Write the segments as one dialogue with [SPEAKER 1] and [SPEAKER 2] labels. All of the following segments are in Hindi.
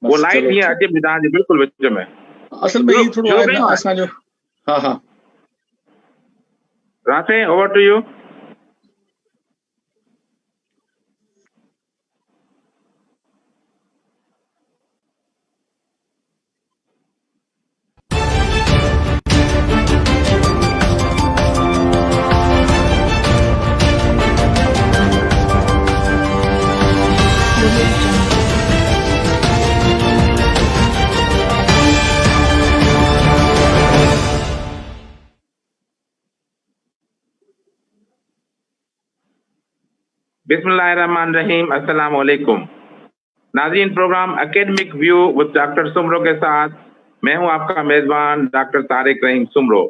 [SPEAKER 1] वो लाइट ही अचे तव्हांजी बिल्कुल विच में।
[SPEAKER 2] असल में ये थोड़ा है ना असां जो हाँ
[SPEAKER 1] राधे, ओवर टू यू। बिस्मिल्लाहिर्रहमानिर्रहीम, अस्सलाम वालेकुम। नाज़रीन, programme academic view with doctor Soomro के साथ मैं हूं आपका मेजबान डॉक्टर तारिक रहीम सुमरो।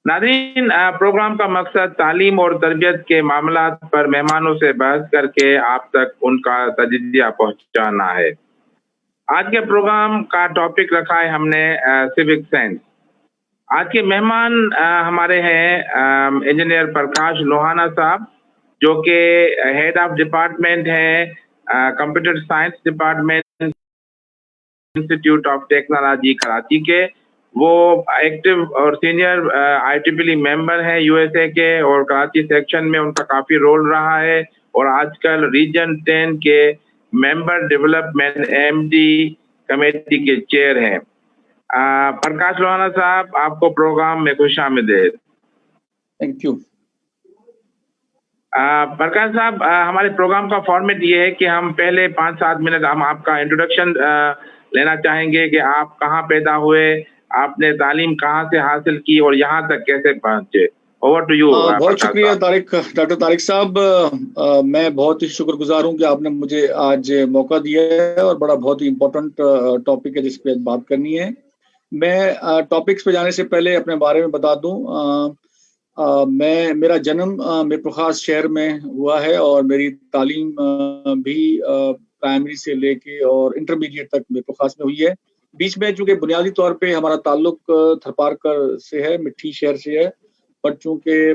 [SPEAKER 1] नाज़रीन, प्रोग्राम का मकसद तालीम और तरबियत के मामला पर मेहमानों से बहस करके आप तक उनका तजिया पहुंचाना है। आज के प्रोग्राम का टॉपिक रखा है हमने सिविक सेंस। आज के मेहमान हमारे हैं इंजीनियर प्रकाश लोहाना साहब, जो कि हेड ऑफ डिपार्टमेंट है computer science department institute of technology Karachi के। वो एक्टिव और सीनियर IEEE मेंबर हैं USA के, और कराची सेक्शन में उनका काफ़ी रोल रहा है, और आजकल रीजन 10 के मेंबर डेवलपमेंट MD कमेटी के चेयर हैं। प्रकाश लोहाना साहब, आपको प्रोग्राम में खुशामदीद।
[SPEAKER 2] Thank you.
[SPEAKER 1] प्रकाश साहब, हमारे प्रोग्राम का फॉर्मेट ये है कि हम पहले 5-7 मिनट हम आपका इंट्रोडक्शन लेना चाहेंगे कि आप कहाँ पैदा हुए, आपने तालीम कहाँ से हासिल की और यहाँ तक कैसे पहुँचे। Over to you.
[SPEAKER 2] बहुत शुक्रिया डॉक्टर तारिक साहब। मैं बहुत ही शुक्रगुजार हूँ कि आपने मुझे आज मौका दिया है, और बहुत ही इम्पोर्टेंट टॉपिक है जिस पे बात करनी है। मैं टॉपिक्स पे जाने से पहले अपने बारे में बता दूं। मेरा जन्म मीरपुर शहर में हुआ है, और मेरी तालीम भी प्राइमरी से लेके और इंटरमीडिएट तक मीरपुर में हुई है। बीच में चूंकि बुनियादी तौर पे हमारा ताल्लुक थरपारकर से है, मिट्टी शहर से है, पर चूंकि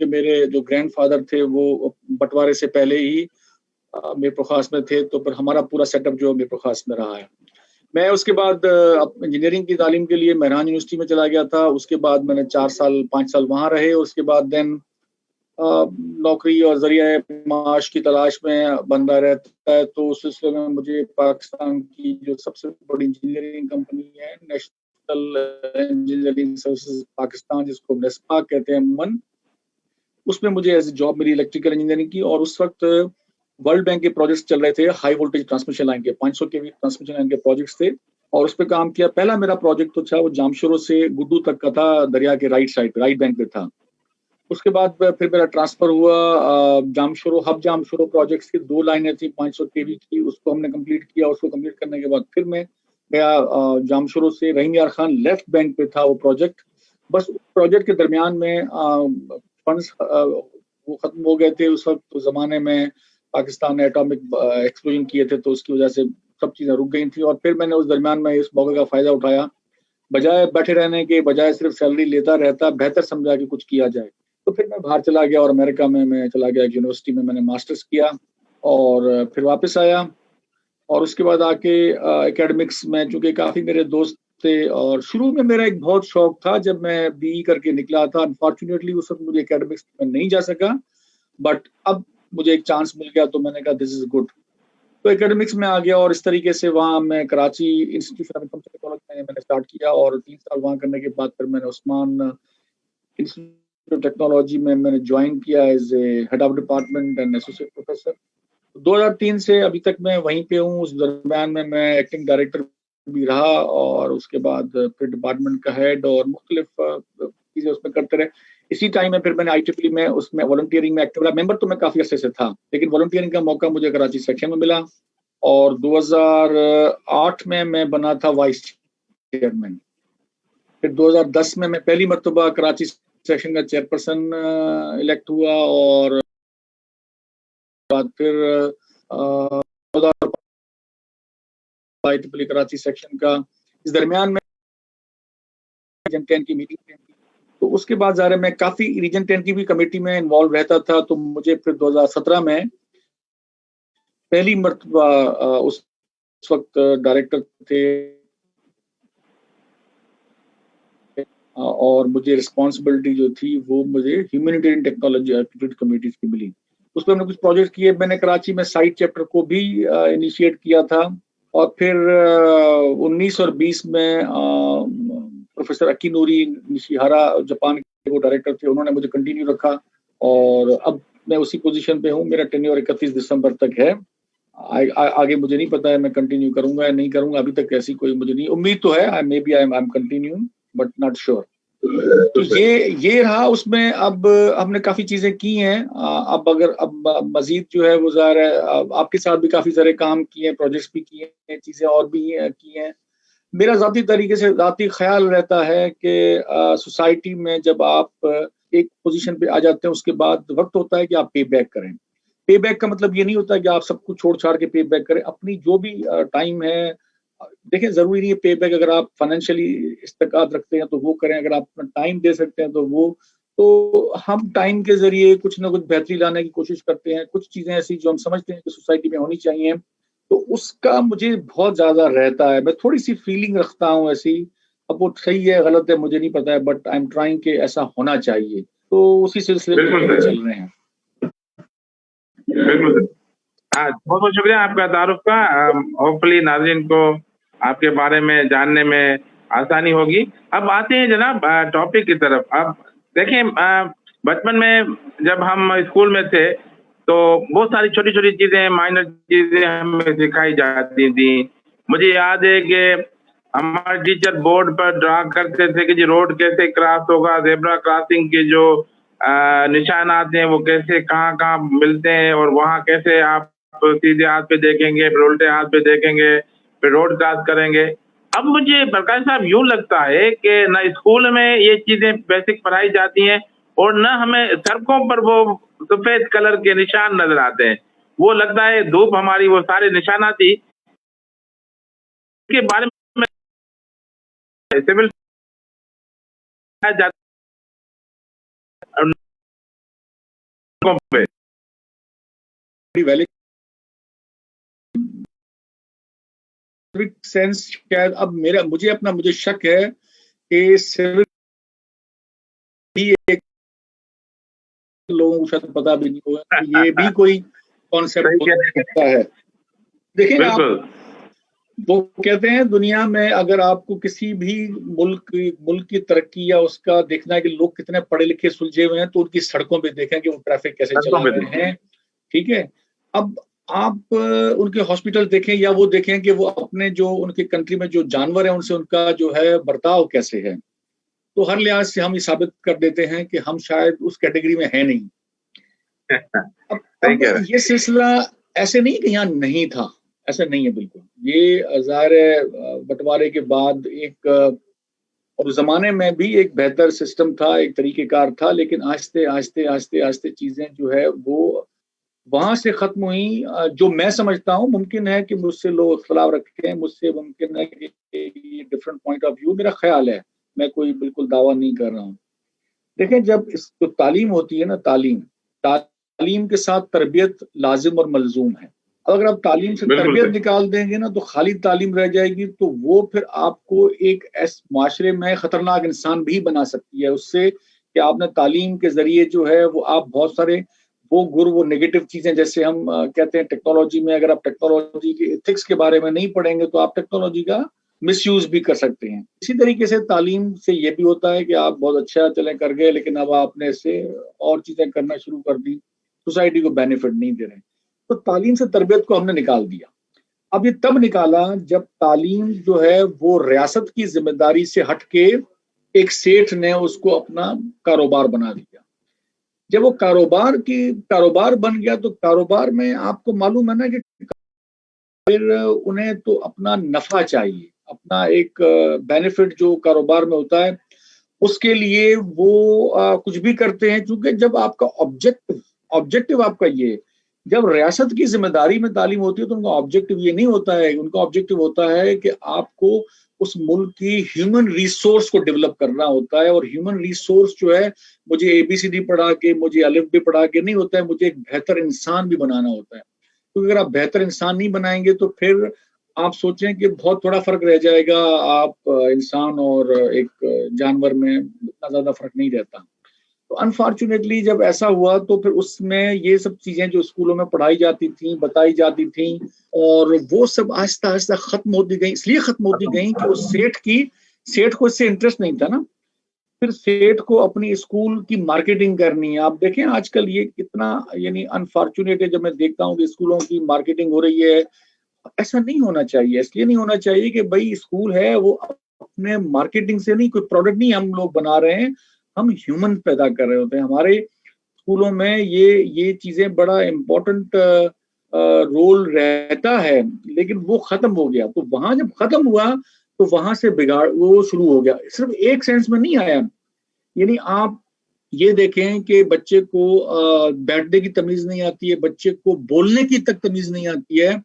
[SPEAKER 2] मेरे जो ग्रैंडफादर थे वो बंटवारे से पहले ही मीरपुर में थे, तो फिर हमारा पूरा सेटअप जो मीरपुर में रहा है। मैं उसके बाद इंजीनियरिंग की तालीम के लिए मेहरान यूनिवर्सिटी में चला गया था। उसके बाद मैंने 5 साल वहाँ रहे। उसके बाद देन नौकरी और जरिया माश की तलाश में बंदा रहता है, तो उस सिलसिले में मुझे पाकिस्तान की जो सबसे बड़ी इंजीनियरिंग कंपनी है, नेशनल इंजीनियरिंग सर्विसेज पाकिस्तान, जिसको नेस्पा कहते हैं अमूमन, उसमें मुझे एज ए जॉब मिली इलेक्ट्रिकल इंजीनियरिंग की। और उस वक्त वर्ल्ड बैंक के प्रोजेक्ट्स चल रहे थे, हाई वोल्टेज ट्रांसमिशन लाइन के 500 kV ट्रांसमिशन लाइन के प्रोजेक्ट्स थे, और उस पर काम किया। पहला मेरा प्रोजेक्ट तो था वो जामशोरो से गुड्डू तक का था, दरिया के राइट बैंक पे था। उसके बाद फिर मेरा ट्रांसफर हुआ जामशोरो, हब जामशोरो प्रोजेक्ट्स की 2 लाइनें थी 500 kV की, उसको हमने कंप्लीट किया। उसको कंप्लीट करने के बाद फिर मैं गया जामशोरो से रहीम यार खान लेफ्ट बैंक पे था वो प्रोजेक्ट। बस प्रोजेक्ट के दरमियान में फंड्स वो खत्म हो गए थे उस वक्त। तो जमाने में पाकिस्तान ने एटॉमिक एक्सप्लोजन किए थे, तो उसकी वजह से सब चीज़ें रुक गई थी। और फिर मैंने उस दरमियान में इस मौके का फ़ायदा उठाया, बजाय बैठे रहने के, बजाय सिर्फ सैलरी लेता रहता, बेहतर समझा कि कुछ किया जाए। तो फिर मैं बाहर चला गया, और अमेरिका में मैं चला गया, यूनिवर्सिटी में मैंने मास्टर्स किया, और फिर वापस आया। और उसके बाद आके एकेडमिक्स में, चूँकि काफ़ी मेरे दोस्त थे, और शुरू में मेरा एक बहुत शौक था जब मैं BE करके निकला था। अनफॉर्चुनेटली उस वक्त मुझे एकेडमिक्स में नहीं जा सका, बट अब मुझे एक चांस मिल गया, तो मैंने कहा दिस इज गुड, तो एकेडमिक्स में आ गया। और इस तरीके से वहाँ मैं कराची इंस्टीट्यूट ऑफ कॉलेज में मैंने स्टार्ट किया, और 3 साल वहाँ करने के बाद फिर मैंने उस्मान इंस्टीट्यूट ऑफ टेक्नोलॉजी में मैंने ज्वाइन किया as a head of department and associate professor. 2003 से अभी तक मैं वहीं पे हूँ। उस दरम्यान में मैं एक्टिंग डायरेक्टर भी रहा, और उसके बाद फिर डिपार्टमेंट का हेड और मुख्तलिफ चीज़ें उसमें करते रहे। इसी टाइम में फिर मैंने IEEE में उसमें वॉलंटियरिंग में एक्टिव रहा। मेंबर तो मैं काफ़ी अर्से से था, लेकिन वॉलंटियरिंग का मौका मुझे कराची सेक्शन में मिला, और 2008 में मैं बना था वाइस चेयरमैन। फिर 2010 में मैं पहली मरतबा कराची सेक्शन का चेयरपर्सन इलेक्ट हुआ, और फिर IEEE कराची सेक्शन का। इस दरमियान में रीजन 10 की मीटिंग थी, तो उसके बाद ज़ाहिर मैं काफ़ी रीजन 10 की भी कमेटी में इन्वॉल्व रहता था। तो मुझे फिर 2017 में पहली मरतबा उस वक्त डायरेक्टर थे और मुझे रिस्पॉन्सिबिलिटी जो थी वो मुझे ह्यूमैनिटेरियन टेक्नोलॉजी एप्टीट्यूड कमिटीज की मिली। उसमें हमने कुछ प्रोजेक्ट किए। मैंने कराची में साइट चैप्टर को भी इनिशिएट किया था और फिर 19 और 20 में प्रोफेसर अकीनूरी निशिहारा जापान के वो डायरेक्टर थे, उन्होंने मुझे कंटिन्यू रखा और अब मैं उसी पोजीशन पे हूँ। मेरा टेन्योर 31 दिसंबर तक है। आगे मुझे नहीं पता है मैं कंटिन्यू करूंगा या नहीं करूंगा, अभी तक ऐसी कोई मुझे नहीं उम्मीद तो है। Maybe I am continuing but not sure. तो ये रहा। उसमें अब हमने काफी चीजें की हैं। अब मजीद जो है वो ज़ाहिर है आपके साथ भी काफी सारे काम किए हैं, प्रोजेक्ट्स भी किए हैं, चीजें और भी की हैं। मेरा जाती तरीके से जाती ख्याल रहता है कि सोसाइटी में जब आप एक पोजीशन पे आ जाते हैं उसके बाद वक्त होता है कि आप पे बैक करें। पे बैक का मतलब ये नहीं होता कि आप सब कुछ छोड़ छाड़ के पे बैक करें। अपनी जो भी टाइम है, देखिए जरूरी नहीं है पे बैक, अगर आप फाइनेंशियली इस्तेकात रखते हैं तो वो करें, अगर आप अपना टाइम दे सकते हैं तो वो। तो हम टाइम के जरिए कुछ ना कुछ बेहतरी लाने की कोशिश करते हैं। कुछ चीजें ऐसी जो हम समझते हैं कि सोसाइटी में होनी चाहिए, तो उसका मुझे बहुत ज्यादा रहता है। मैं थोड़ी सी फीलिंग रखता हूँ ऐसी। अब वो सही है गलत है मुझे नहीं पता है, बट आई एम ट्राइंग कि ऐसा होना चाहिए। तो उसी सिलसिले में चल रहे हैं।
[SPEAKER 1] बिल्कुल। हाँ, बहुत बहुत शुक्रिया आपका तारुफ का। होपफुली नाज़रीन को आपके बारे में जानने में आसानी होगी। अब आते हैं जनाब टॉपिक की तरफ। अब देखें, बचपन में जब हम स्कूल में थे तो बहुत सारी छोटी छोटी चीजें, माइनर चीजें हमें सिखाई जाती थी। मुझे याद है कि हमारे टीचर बोर्ड पर ड्रा करते थे कि जी रोड कैसे क्रॉस होगा, जेब्रा क्रॉसिंग के जो निशानात हैं वो कैसे कहाँ कहाँ मिलते हैं और वहाँ कैसे आप सीधे हाथ पे देखेंगे, फिर उल्टे हाथ पे देखेंगे, फिर रोड क्रॉस करेंगे। अब मुझे प्रकाश साहब यूं लगता है कि न स्कूल में ये चीजें बेसिक पढ़ाई जाती हैं और न हमें सड़कों पर वो सफेद कलर के निशान नजर आते हैं। वो लगता है धूप हमारी वो सारे निशानाती के बारे में सिविल पे
[SPEAKER 2] सेंस शायद अब मुझे शक है कि सिविल भी एक लोगों को शायद पता भी नहीं होगा कि ये भी कोई कॉन्सेप्ट हो सकता है। देखिए आप, वो कहते हैं दुनिया में अगर आपको किसी भी मुल्क की तरक्की या उसका देखना है कि लोग कितने पढ़े लिखे सुलझे हुए हैं, तो उनकी सड़कों पे देखें कि वो ट्रैफिक कैसे चला रहे हैं। ठीक है, अब आप उनके हॉस्पिटल देखें या वो देखें कि वो अपने जो उनके कंट्री में जो जानवर है उनसे उनका जो है बर्ताव कैसे है। तो हर लिहाज से हम ये साबित कर देते हैं कि हम शायद उस कैटेगरी में है नहीं। अब ये सिलसिला ऐसे नहीं कि यहाँ नहीं था, ऐसा नहीं है बिल्कुल। ये ज़ाहिर है बंटवारे के बाद एक और जमाने में भी एक बेहतर सिस्टम था, एक तरीकेकार था, लेकिन आहिस्ते आहिस्ते आहिस्ते आहिस्ते चीजें जो है वो वहां से खत्म हुई। जो मैं समझता हूँ, मुमकिन है कि मुझसे लोग इख्तलाफ रखें, मुझसे मुमकिन है कि ये डिफरेंट पॉइंट ऑफ व्यू, मेरा ख्याल है, मैं कोई बिल्कुल दावा नहीं कर रहा हूँ। देखें, जब इस जो तालीम होती है ना, तालीम के साथ तरबियत लाजिम और मलजूम है। अगर आप तालीम से तरबियत निकाल देंगे ना तो खाली तालीम रह जाएगी, तो वो फिर आपको एक माशरे में खतरनाक इंसान भी बना सकती है उससे, कि आपने तालीम के जरिए जो है वो आप बहुत सारे वो नेगेटिव चीजें, जैसे हम कहते हैं टेक्नोलॉजी में, अगर आप टेक्नोलॉजी के एथिक्स के बारे में नहीं पढ़ेंगे तो आप टेक्नोलॉजी का मिसयूज भी कर सकते हैं। इसी तरीके से तालीम से ये भी होता है कि आप बहुत अच्छा चले कर गए, लेकिन अब आपने इससे और चीजें करना शुरू कर दी, सोसाइटी को बेनिफिट नहीं दे रहे। तो तालीम से तरबियत को हमने निकाल दिया। अब ये तब निकाला जब तालीम जो है वो रियासत की जिम्मेदारी से हटके एक सेठ ने उसको अपना कारोबार बना दिया। जब वो कारोबार बन गया तो कारोबार में आपको मालूम है ना कि फिर उन्हें तो अपना नफा चाहिए, अपना एक बेनिफिट जो कारोबार में होता है उसके लिए वो कुछ भी करते हैं। क्योंकि जब आपका ऑब्जेक्टिव आपका ये, जब रियासत की जिम्मेदारी में तालीम होती है तो उनका ऑब्जेक्टिव ये नहीं होता है, उनका ऑब्जेक्टिव होता है कि आपको उस मुल्क की ह्यूमन रिसोर्स को डेवलप करना होता है। और ह्यूमन रिसोर्स जो है, मुझे ABCD पढ़ा के, मुझे अलिफ बे पढ़ा के नहीं होता है, मुझे एक बेहतर इंसान भी बनाना होता है। क्योंकि अगर आप बेहतर इंसान नहीं बनाएंगे तो फिर आप सोचें कि बहुत थोड़ा फर्क रह जाएगा, आप इंसान और एक जानवर में इतना ज्यादा फर्क नहीं रहता। तो अनफॉर्चुनेटली जब ऐसा हुआ तो फिर उसमें ये सब चीजें जो स्कूलों में पढ़ाई जाती थी, बताई जाती थी, और वो सब आहिस्ता आहिस्ता खत्म होती गई। इसलिए खत्म होती गई कि उस सेठ को इससे इंटरेस्ट नहीं था ना। फिर सेठ को अपनी स्कूल की मार्केटिंग करनी है। आप देखें आजकल ये कितना यानी अनफॉर्चुनेट है, जब मैं देखता हूँ कि स्कूलों की मार्केटिंग हो रही है। ऐसा नहीं होना चाहिए। इसलिए नहीं होना चाहिए कि भाई स्कूल है वो अपने मार्केटिंग से नहीं, कोई प्रोडक्ट नहीं हम लोग बना रहे हैं, हम ह्यूमन पैदा कर रहे होते हैं। हमारे स्कूलों में ये चीजें बड़ा इम्पोर्टेंट रोल रहता है, लेकिन वो खत्म हो गया। तो वहां जब खत्म हुआ तो वहां से बिगाड़ वो शुरू हो गया। सिर्फ एक सेंस में नहीं आया। यानी आप ये देखें कि बच्चे को बैठने की तमीज नहीं आती है, बच्चे को बोलने की तक तमीज नहीं आती है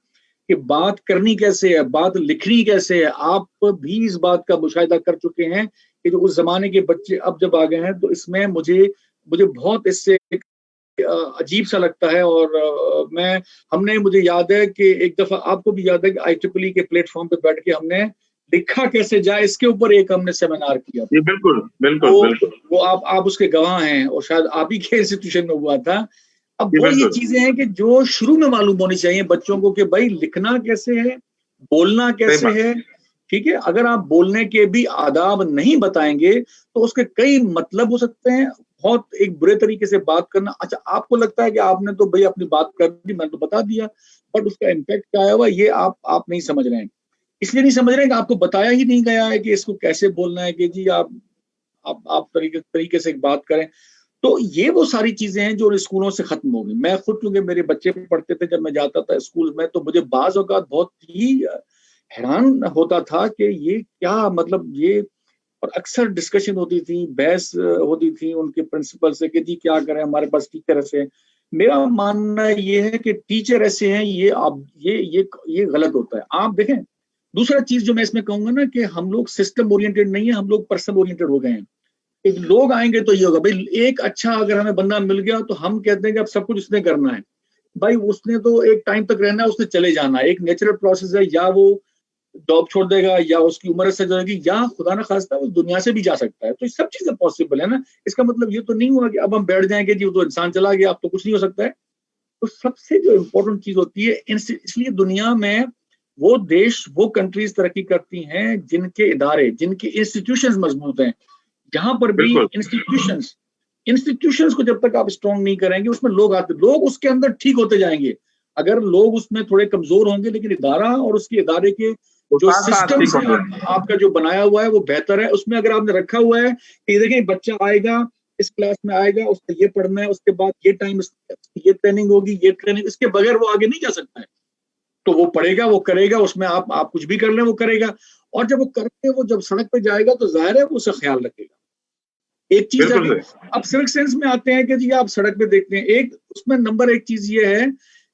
[SPEAKER 2] कि बात करनी कैसे है, बात लिखनी कैसे है। आप भी इस बात का मुशाहिदा कर चुके हैं कि जो उस जमाने के बच्चे अब जब आ गए हैं, तो इसमें मुझे बहुत इससे अजीब सा लगता है। और मुझे याद है कि एक दफा, आपको भी याद है कि IEEE के प्लेटफॉर्म पे बैठ के हमने लिखा कैसे जाए इसके ऊपर एक हमने सेमिनार किया।
[SPEAKER 1] जी बिल्कुल बिल्कुल बिल्कुल।
[SPEAKER 2] वो आप उसके गवाह हैं, और शायद आप ही के इंस्टीट्यूशन में हुआ था। अब
[SPEAKER 1] जी
[SPEAKER 2] वो ये
[SPEAKER 1] बिल्कुल।
[SPEAKER 2] चीजें हैं कि जो शुरू में मालूम होनी चाहिए बच्चों को कि भाई लिखना कैसे है, बोलना
[SPEAKER 1] सही
[SPEAKER 2] कैसे
[SPEAKER 1] बात।
[SPEAKER 2] है। ठीक है, अगर आप बोलने के भी आदाब नहीं बताएंगे तो उसके कई मतलब हो सकते हैं। बहुत एक बुरे तरीके से बात करना, अच्छा आपको लगता है कि आपने तो भाई अपनी बात कर दी, मैंने तो बता दिया, बट उसका इम्पैक्ट क्या है, ये आप नहीं समझ रहे हैं। इसलिए नहीं समझ रहे हैं कि आपको बताया ही नहीं गया है कि इसको कैसे बोलना है, कि जी आप तरीके से बात करें। तो ये वो सारी चीजें हैं जो स्कूलों से खत्म हो गई। मैं खुद, क्योंकि मेरे बच्चे पढ़ते थे, जब मैं जाता था स्कूल में, तो मुझे बाज औकात बहुत ही हैरान होता था कि ये क्या मतलब ये। और अक्सर डिस्कशन होती थी, बहस होती थी उनके प्रिंसिपल से कि जी क्या करें, हमारे पास टीचर ऐसे हैं। मेरा मानना ये है कि टीचर ऐसे हैं, ये गलत होता है। आप देखें, दूसरा चीज जो मैं इसमें कहूंगा ना, कि हम लोग सिस्टम ओरिएंटेड नहीं है, हम लोग पर्सन ओरिएंटेड हो गए हैं। एक लोग आएंगे तो ये होगा भाई, एक अच्छा अगर हमें बंदा मिल गया तो हम कहते हैं कि अब सब कुछ उसने करना है। भाई उसने तो एक टाइम तक रहना है, उसने चले जाना है, एक नेचुरल प्रोसेस है। या वो जॉब छोड़ देगा, या उसकी उम्र से जाएगी, या खुदा ना खास्ता वो दुनिया से भी जा सकता है। तो ये सब चीजें पॉसिबल है ना। इसका मतलब ये तो नहीं हुआ कि अब हम बैठ जाएंगे जी वो तो इंसान चला गया, अब तो कुछ नहीं हो सकता है। तो सबसे जो इम्पोर्टेंट चीज होती है, इसलिए दुनिया में वो देश, वो कंट्रीज तरक्की करती हैं जिनके इदारे, जिनके इंस्टीट्यूशंस मजबूत हैं। जहां पर भी
[SPEAKER 1] बिल्कुल
[SPEAKER 2] इंस्टीट्यूशंस को जब तक आप स्ट्रॉन्ग नहीं करेंगे, उसमें लोग उसके अंदर ठीक होते जाएंगे। अगर लोग उसमें थोड़े कमजोर होंगे, लेकिन इदारा और उसके इदारे के
[SPEAKER 1] तो
[SPEAKER 2] जो
[SPEAKER 1] साथ साथ
[SPEAKER 2] सिस्टम
[SPEAKER 1] ठीक
[SPEAKER 2] से
[SPEAKER 1] होगा।
[SPEAKER 2] आपका जो बनाया हुआ है वो बेहतर है। उसमें अगर आपने रखा हुआ है कि देखिए बच्चा आएगा, इस क्लास में आएगा, उसको ये पढ़ना है, उसके बाद ये टाइम ये ट्रेनिंग होगी, ये ट्रेनिंग, इसके बगैर वो आगे नहीं जा सकता है। तो वो पढ़ेगा, वो करेगा, उसमें आप कुछ भी कर लें वो करेगा। और जब वो करके वो जब सड़क पे जाएगा तो जाहिर है वो उसका ख्याल रखेगा। एक चीज
[SPEAKER 1] बिल्कुल
[SPEAKER 2] जाके,
[SPEAKER 1] सही।
[SPEAKER 2] अब सिविक सेंस में आते हैं कि जी आप सड़क पे देखते हैं, एक उसमें नंबर एक चीज ये है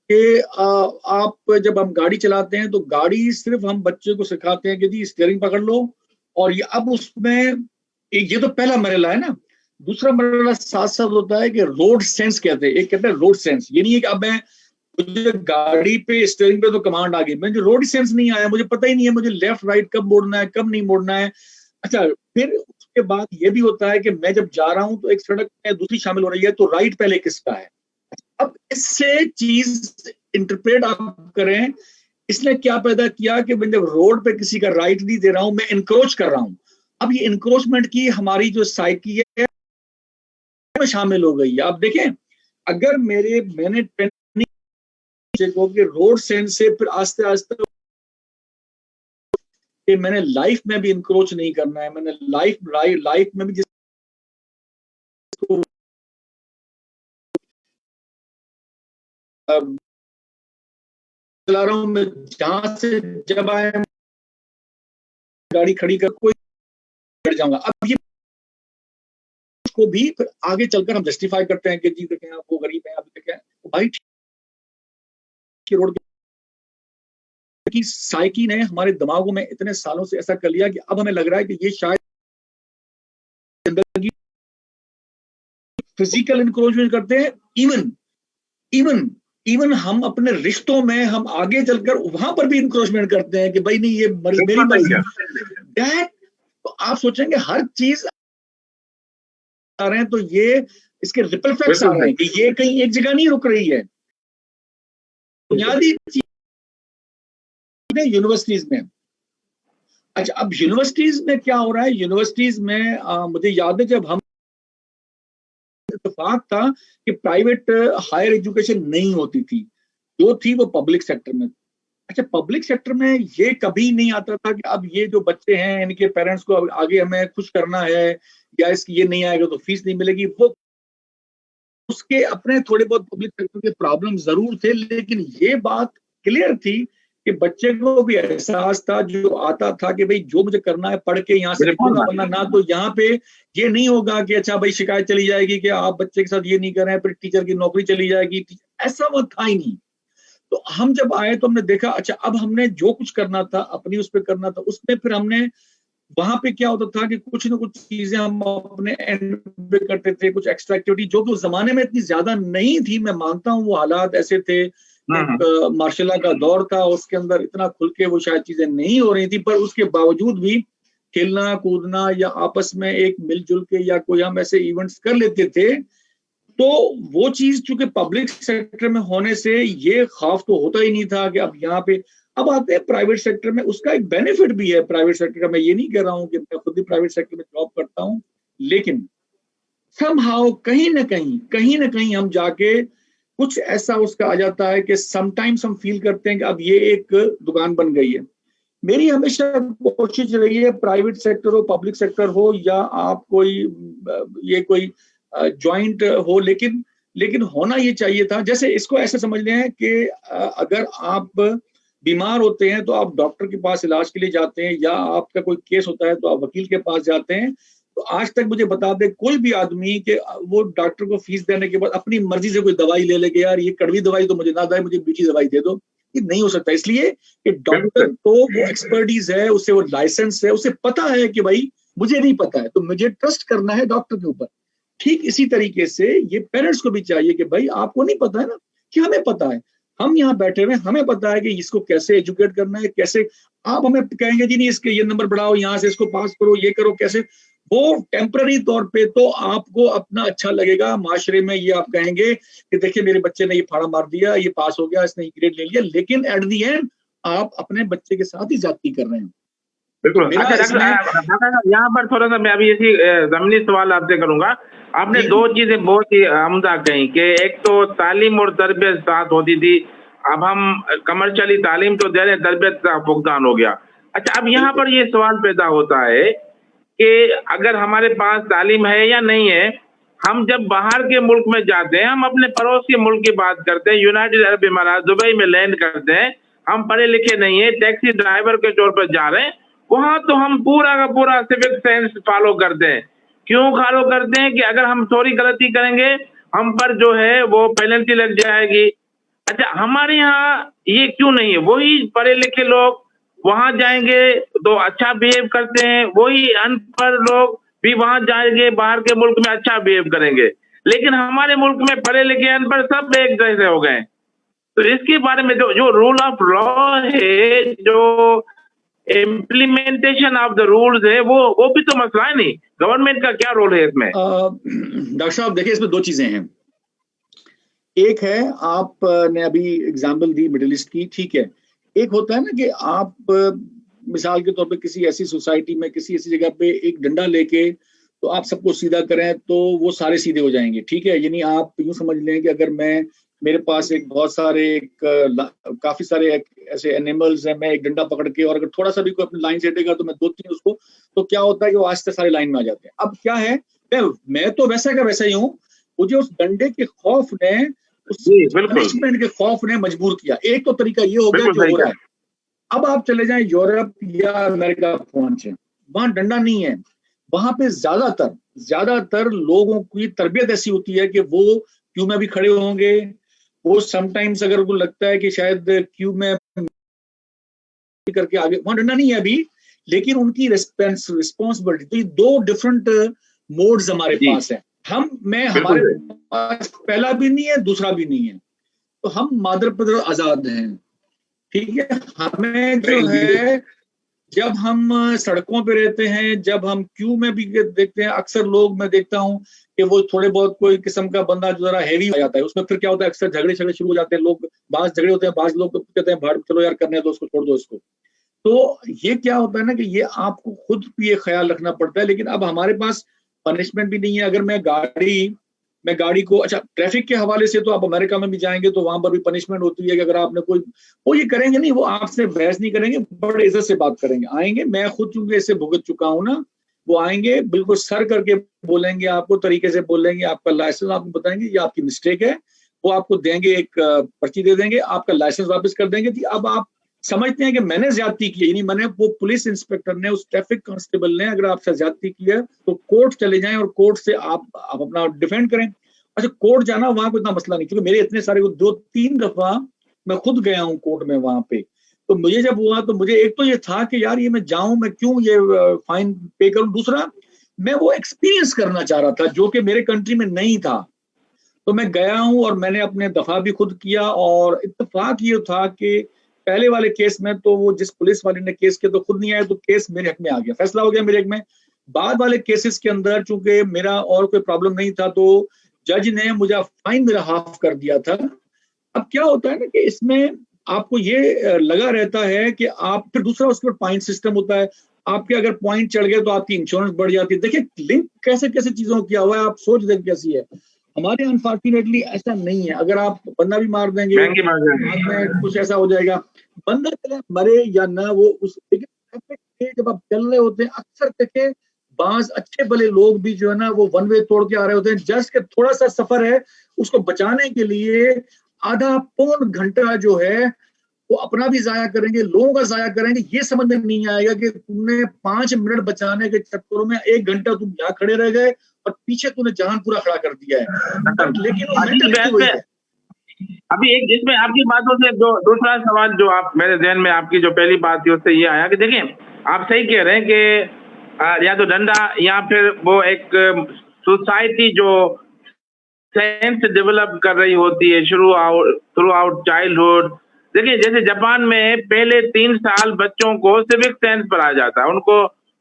[SPEAKER 2] कि आप जब हम गाड़ी चलाते हैं तो गाड़ी सिर्फ हम बच्चे को सिखाते हैं कि जी स्टीयरिंग पकड़ लो। और ये अब उसमें ये तो पहला मरहला है ना। दूसरा मरहला साथ साथ होता है कि रोड सेंस कहते हैं। एक कहते हैं रोड सेंस, ये नहीं है कि अब मैं, मुझे गाड़ी पे स्टीयरिंग पे तो कमांड आ गई, मुझे रोड सेंस नहीं आया, मुझे पता ही नहीं है मुझे लेफ्ट राइट कब मोड़ना है, कब नहीं मोड़ना है। अच्छा, फिर उसके बाद ये भी होता है कि मैं जब जा रहा हूं तो एक सड़क में दूसरी शामिल हो रही है, तो राइट पहले किसका है। अब इससे चीज इंटरप्रेट आप करें, इसने क्या पैदा किया कि मैं जब रोड पे किसी का राइट नहीं दे रहा हूं, मैं इंक्रोच कर रहा हूं। अब ये इंक्रोचमेंट की हमारी जो साइकी है में शामिल हो गई है। आप देखें, अगर मैंने को कि रोड सेंस से फिर आस्ते आस्ते कि मैंने लाइफ में भी इंक्रोच नहीं करना है, मैंने लाइफ में भी जिसको चला रहा हूं मैं, जहां से जब आए गाड़ी खड़ी कर कोई बैठ जाऊंगा। अब ये को भी फिर आगे चलकर हम जस्टिफाई करते हैं कि जी देखें आप वो गरीब हैं, आप देखें भाई की रोड की साइकी ने हमारे दिमागों में इतने सालों से ऐसा कर लिया कि अब हमें लग रहा है कि ये शायद जिंदगी फिजिकल इंक्रोचमेंट करते हैं। इवन इवन इवन हम अपने रिश्तों में हम आगे चलकर वहां पर भी इंक्रोचमेंट करते हैं कि भाई नहीं ये मेरी मर्जी है। तो आप सोचेंगे हर चीज आ रहे हैं तो ये इसके रिपल इफेक्ट्स आ रहे हैं कि ये कहीं एक जगह नहीं रुक रही है। बुनियादी चीज यूनिवर्सिटीज में, अच्छा अब यूनिवर्सिटीज में क्या हो रहा है, यूनिवर्सिटीज में मुझे याद है जब हम इत्तेफाक था कि प्राइवेट हायर एजुकेशन नहीं होती थी, जो थी वो पब्लिक सेक्टर में। अच्छा पब्लिक सेक्टर में ये कभी नहीं आता था कि अब ये जो बच्चे हैं इनके पेरेंट्स को आगे हमें खुश करना है या इसकी ये नहीं आएगा तो फीस नहीं मिलेगी, वो उसके अपने थोड़े बहुत पब्लिक सेक्टर के प्रॉब्लम जरूर थे, लेकिन ये बात क्लियर थी कि बच्चे को भी एहसास था जो आता था कि भाई जो मुझे करना है पढ़ के यहाँ से निकलना, वरना ना तो यहाँ पे ये नहीं होगा कि अच्छा भाई शिकायत चली जाएगी कि आप बच्चे के साथ ये नहीं कर रहे हैं, फिर टीचर की नौकरी चली जाएगी, ऐसा वो था ही नहीं। तो हम जब आए तो हमने देखा अच्छा अब हमने जो कुछ करना था अपनी उस पर करना था, उसमें फिर हमने वहां पे क्या होता था कि कुछ ना कुछ चीजें हम अपने एंड पे करते थे, कुछ एक्स्ट्रा एक्टिविटी जो कि उस जमाने में इतनी ज्यादा नहीं थी। मैं मानता हूँ वो हालात ऐसे थे, मार्शल का दौर था, उसके अंदर इतना खुल के वो शायद चीजें नहीं हो रही थी, पर उसके बावजूद भी खेलना कूदना या आपस में एक मिलजुल के या कोई हम ऐसे इवेंट्स कर लेते थे। तो वो चीज चूंकि पब्लिक सेक्टर में होने से ये खौफ तो होता ही नहीं था कि अब यहाँ पे, अब आते हैं प्राइवेट सेक्टर में, उसका एक बेनिफिट भी है प्राइवेट सेक्टर का। मैं ये नहीं कह रहा हूँ कि मैं खुद भी प्राइवेट सेक्टर में जॉब करता हूँ, लेकिन समहाउ कहीं ना कहीं हम जाके कुछ ऐसा उसका आ जाता है कि समटाइम्स हम फील करते हैं कि अब ये एक दुकान बन गई है। मेरी हमेशा कोशिश रही है, प्राइवेट सेक्टर हो पब्लिक सेक्टर हो या आप कोई ये कोई जॉइंट हो, लेकिन होना ये चाहिए था। जैसे इसको ऐसे समझ लें कि अगर आप बीमार होते हैं तो आप डॉक्टर के पास इलाज के लिए जाते हैं, या आपका कोई केस होता है तो आप वकील के पास जाते हैं। तो आज तक मुझे बता दे कोई भी आदमी कि वो डॉक्टर को फीस देने के बाद अपनी मर्जी से कोई दवाई ले लेके यार ये कड़वी दवाई तो मुझे ना दे, मुझे मीठी दवाई दे दो, ये नहीं हो सकता। इसलिए कि डॉक्टर को वो एक्सपर्टीज है, उसे वो लाइसेंस है, उसे पता है कि भाई मुझे नहीं पता है तो मुझे ट्रस्ट करना है डॉक्टर के ऊपर। ठीक इसी तरीके से ये पेरेंट्स को भी चाहिए कि भाई आपको नहीं पता है ना, कि हमें पता है, हम यहाँ बैठे हुए हमें पता है कि इसको कैसे एजुकेट करना है, कैसे आप हमें कहेंगे जी नहीं इसके ये नंबर बढ़ाओ, यहाँ से इसको पास करो, ये करो, कैसे, वो टेम्पररी तौर पे तो आपको अपना अच्छा लगेगा माशरे में, ये आप कहेंगे कि देखिए मेरे बच्चे ने ये फाड़ा मार दिया, ये पास हो गया, इसने ग्रेड ले लिया, लेकिन एट दी एंड आप अपने बच्चे के साथ ही ज्यादती कर रहे हैं।
[SPEAKER 1] बिल्कुल। अच्छा डॉक्टर यहाँ पर थोड़ा सा मैं अभी इसी जमीनी सवाल आपसे करूंगा। आपने दो चीजें बहुत ही उम्दा कही कि एक तो तालीम और तरबियत साथ होती थी, अब हम कमर्शियली तालीम तो दे रहे, तरबियत का भुगतान हो गया। अच्छा अब यहाँ पर ये सवाल पैदा होता है कि अगर हमारे पास तालीम है या नहीं है, हम जब बाहर के मुल्क में जाते हैं, हम अपने पड़ोस के मुल्क की बात करते हैं, यूनाइटेड अरब इमारात दुबई में लैंड करते हैं, हम पढ़े लिखे नहीं है, टैक्सी ड्राइवर के तौर पर जा रहे हैं, वहां तो हम पूरा का पूरा सिविक सेंस फॉलो करते हैं। क्यों फॉलो करते हैं कि अगर हम थोड़ी गलती करेंगे हम पर जो है वो पेनल्टी लग जाएगी। अच्छा हमारे यहाँ ये क्यों नहीं है? वही पढ़े लिखे लोग वहां जाएंगे तो अच्छा बिहेव करते हैं, वही अनपढ़ लोग भी वहां जाएंगे बाहर के मुल्क में अच्छा बिहेव करेंगे, लेकिन हमारे मुल्क में पढ़े लिखे अनपढ़ सब एक जैसे हो गए। तो इसके बारे में जो रूल ऑफ लॉ है, जो इम्प्लीमेंटेशन ऑफ द रूल्स है, वो भी तो मसला है। नहीं, गवर्नमेंट का क्या रोल है इसमें?
[SPEAKER 2] डॉक्टर साहब देखिए इसमें दो चीजें हैं। एक है आपने अभी एग्जाम्पल दी मिडिल ईस्ट की, ठीक है। एक होता है ना कि आप मिसाल के तौर पे किसी ऐसी सोसाइटी में किसी ऐसी जगह पे एक डंडा लेके तो आप सबको सीधा करें तो वो सारे सीधे हो जाएंगे, ठीक है। यानी आप यूं समझ लें कि अगर मेरे पास एक बहुत सारे काफी सारे ऐसे एनिमल्स हैं, मैं एक डंडा पकड़ के और अगर थोड़ा सा भी कोई अपनी लाइन से हटेगा तो मैं दो तीन उसको, तो क्या होता है कि वो आस्ते सारे लाइन में आ जाते हैं। अब क्या है, मैं तो वैसा का वैसा ही हूँ, मुझे उस डंडे के खौफ ने, उस पनिशमेंट के खौफ ने मजबूर किया। एक तो तरीका ये हो गया जो हो रहा है। अब आप चले जाएं यूरोप या अमेरिका पहुंचे, वहां डंडा नहीं है, वहां पे ज्यादातर लोगों की तरबियत ऐसी होती है कि वो क्यू में भी खड़े होंगे, वो समटाइम्स अगर उनको लगता है कि शायद क्यू में करके आगे, वहां डंडा नहीं है अभी, लेकिन उनकी रिस्पॉन्सिबिलिटी। तो ये दो डिफरेंट मोड्स हमारे पास है। हमारे पास पहला भी नहीं है दूसरा भी नहीं है। तो हम मादर पितर आजाद हैं, ठीक है। हमें जो है, जब हम सड़कों पे रहते हैं, जब हम क्यू में भी देखते हैं, अक्सर लोग, मैं देखता हूँ कि वो थोड़े बहुत कोई किस्म का बंदा जो जरा हैवी आ जाता है, उसमें फिर क्या होता है, अक्सर झगड़े शुरू हो जाते हैं, लोग बाज झगड़े होते हैं, बाज लोग तो कहते हैं भाड़ चलो यार करने दो उसको, छोड़ दो इसको। तो ये क्या होता है ना कि ये आपको खुद भी ये ख्याल रखना पड़ता है। लेकिन अब हमारे पास पनिशमेंट भी नहीं है। अगर मैं गाड़ी को, अच्छा ट्रैफिक के हवाले से तो आप अमेरिका में भी जाएंगे तो वहां पर भी पनिशमेंट होती है कि अगर आपने कोई, वो ये करेंगे नहीं, वो आपसे बहस नहीं करेंगे, बड़े इज्जत से बात करेंगे, आएंगे, मैं खुद चूंकि इससे भुगत चुका हूं ना, वो आएंगे बिल्कुल सर करके बोलेंगे, आपको तरीके से बोलेंगे, आपका लाइसेंस आपको बताएंगे ये आपकी मिस्टेक है, वो आपको देंगे, एक पर्ची दे देंगे, आपका लाइसेंस वापस कर देंगे कि अब आप समझते हैं कि मैंने ज्यादती की, यानी मैंने, वो पुलिस इंस्पेक्टर ने, उस ट्रैफिक कांस्टेबल ने अगर आपसे ज्यादती की है तो कोर्ट चले जाएं और कोर्ट से आप अपना डिफेंड करें। अच्छा कोर्ट जाना वहां कोई इतना मसला नहीं, क्योंकि मेरे इतने सारे, 2-3 दफा मैं खुद गया हूँ कोर्ट में वहां पे। तो मुझे जब हुआ तो मुझे एक तो ये था कि यार ये मैं जाऊं, मैं क्यों ये फाइन पे करूं, दूसरा मैं वो एक्सपीरियंस करना चाह रहा था जो कि मेरे कंट्री में नहीं था। तो मैं गया हूं और मैंने अपने दफा भी खुद किया, और इत्तेफाक ये था कि पहले वाले केस में तो वो जिस पुलिस वाले ने केस किया तो खुद नहीं आया, तो केस मेरे हक में आ गया, फैसला हो गया मेरे हक में। बाद वाले केसेस के अंदर चूंकि मेरा और कोई प्रॉब्लम नहीं था तो जज ने मुझे फाइन मेरा हाफ कर दिया था। अब क्या होता है ना कि इसमें आपको ये लगा रहता है कि आप, फिर दूसरा उसके ऊपर पॉइंट सिस्टम होता है, आपके अगर पॉइंट चढ़ गए तो आपकी इंश्योरेंस बढ़ जाती है। देखिए लिंक कैसे कैसे चीजों किया हुआ है, आप सोच देख कैसी है। हमारे अनफॉर्चुनेटली ऐसा नहीं है, अगर आप बंदा भी मार देंगे, बाद में कुछ ऐसा हो जाएगा, बंदा चले मरे या ना, वो उस, लेकिन जब आप चल रहे होते हैं अक्सर देखे बाज अच्छे भले लोग भी जो है ना वो वन वे तोड़ के आ रहे होते हैं, जस्ट के थोड़ा सा सफर है उसको बचाने के लिए आधा पौन घंटा जो है वो अपना भी जाया करेंगे, लोगों का जाया करेंगे। ये समझ में नहीं आएगा कि तुमने 5 मिनट बचाने के चक्करों में 1 घंटा तुम यहाँ खड़े रह गए और पीछे तूने जहान पूरा खड़ा कर दिया है। लेकिन वो मेंटालिटी वही है।
[SPEAKER 1] अभी एक जिसमें आपकी बातों से जो दूसरा सवाल जो आप, मेरे ध्यान में आपकी जो पहली बात थी उससे ये आया कि देखिए आप सही कह रहे हैं कि या तो डंडा या फिर वो एक सोसाइटी जो सेंस डेवलप कर रही होती है थ्रू आउट चाइल्डहुड। देखिए जैसे जापान में पहले 3 साल बच्चों को सिविक सेंस पढ़ाया जाता है, उनको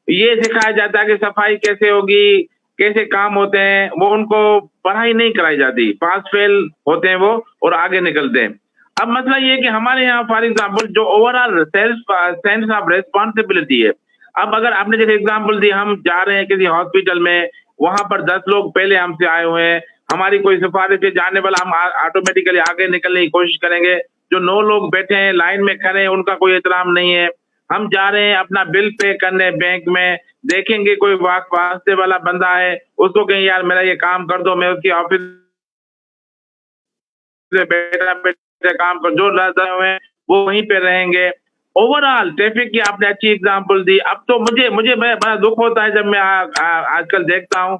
[SPEAKER 1] ये सिखाया जाता है कि सफाई कैसे होगी, कैसे काम होते हैं, वो उनको पढ़ाई नहीं कराई जाती, पास फेल होते हैं वो और आगे निकलते हैं। अब मसला ये है कि हमारे यहाँ फॉर एग्जाम्पल जो ओवरऑल सेंस ऑफ रेस्पॉन्सिबिलिटी है, अब अगर आपने जैसे एग्जाम्पल दी, हम जा रहे हैं किसी हॉस्पिटल में, वहां पर 10 लोग पहले हमसे आए हुए हैं, हमारी कोई सिफारिश से जाने वाला, हम ऑटोमेटिकली आगे निकलने की कोशिश करेंगे। जो 9 लोग बैठे हैं लाइन में खड़े हैं उनका कोई एहतराम नहीं है। हम जा रहे हैं अपना बिल पे करने बैंक में, देखेंगे कोई वास्ते वाला बंदा है, उसको कहें यार मेरा ये काम कर दो, मैं उसकी ऑफिस से बैठा बैठे काम कर, जो लगे हुए हैं वो वहीं पे रहेंगे। ओवरऑल ट्रैफिक की आपने अच्छी एग्जाम्पल दी। अब तो मुझे बड़ा दुख होता है जब मैं आजकल देखता हूँ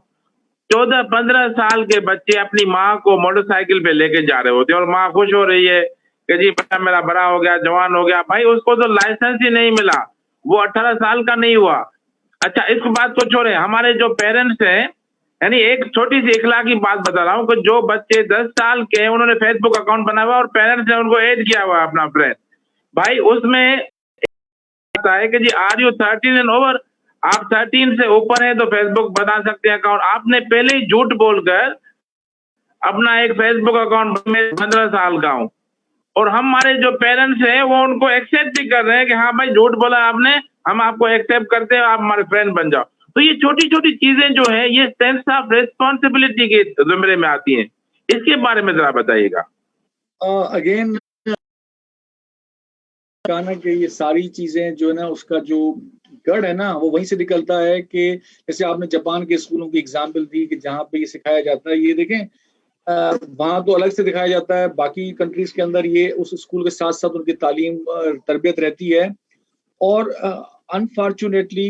[SPEAKER 1] 14-15 साल के बच्चे अपनी माँ को मोटरसाइकिल पे लेके जा रहे होते हैं और माँ खुश हो रही है कि जी बेटा मेरा बड़ा हो गया, जवान हो गया। भाई उसको तो लाइसेंस ही नहीं मिला, वो 18 साल का नहीं हुआ। अच्छा इस बात को छोड़े, हमारे जो पेरेंट्स हैं, यानी एक छोटी सी इखला की बात बता रहा हूँ कि जो बच्चे 10 साल के हैं उन्होंने फेसबुक अकाउंट बनाया हुआ और पेरेंट्स ने उनको ऐड किया हुआ अपना फ्रेंड, भाई उसमें है कि जी आर यू 13 एंड ओवर, आप 13 से ऊपर हैं तो फेसबुक बना सकते हैं अकाउंट। आपने पहले ही झूठ बोलकर अपना एक फेसबुक अकाउंट में 15 साल का हूं, और हमारे जो पेरेंट्स हैं वो उनको एक्सेप्ट भी कर रहे हैं कि हाँ भाई झूठ बोला आपने, हम आपको एक्सेप्ट करते हैं, आप हमारे फ्रेंड बन जाओ। तो ये छोटी छोटी चीजें जो है ये सेंस ऑफ रिस्पॉन्सिबिलिटी के जुमरे में आती हैं, इसके बारे में जरा बताइएगा।
[SPEAKER 2] अगेन कहना कि ये सारी चीजें जो है ना उसका जो गढ़ है ना वो वहीं से निकलता है कि जैसे आपने जापान के स्कूलों की एग्जाम्पल दी कि जहाँ पे ये सिखाया जाता है, ये देखें वहां तो अलग से दिखाया जाता है, बाकी कंट्रीज के अंदर ये उस स्कूल के साथ साथ उनकी तालीम तरबियत रहती है। और अनफॉर्चुनेटली